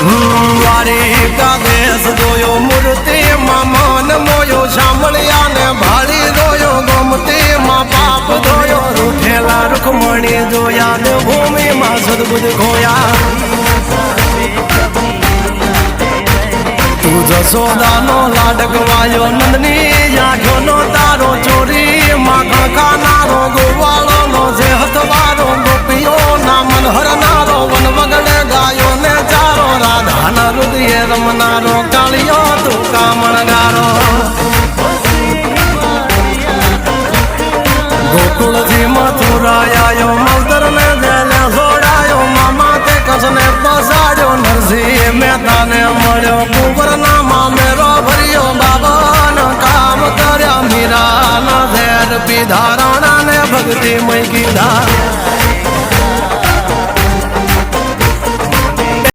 વારી કાગેશ જોયો મૂર્તિ માં મન મોયો સાંભળ્યા ને ભાળી જોયો ગોમતી માં પાપ જોયો રૂઠેલા રૂખમણી જોયા ને ભૂમિ માં સદબુદ્ધ ખોયા તું જશોદાનો લાડક વાયો નંદની આંખો નો તારો ચોરી માખણ ખાનારો ગોવાળો નો જે હથવારો ગોપીઓ ના મન હરનારો વન વગડે ગાયો ને ચારો રાધાના હૃદય રમનારો કાળિયો તું કામણગારો ગોકુળથી મથુરાયો મલદર ને જેને જોડાયો મામા તે કસને પસાડ્યો નરસિંહ મહેતાને મળ્યો કુંવરના મામેરો ભર્યો બાબાનો કામ કર્યા મીરાના ઝેર પીધા રાણાને ભક્તિ મય કીધા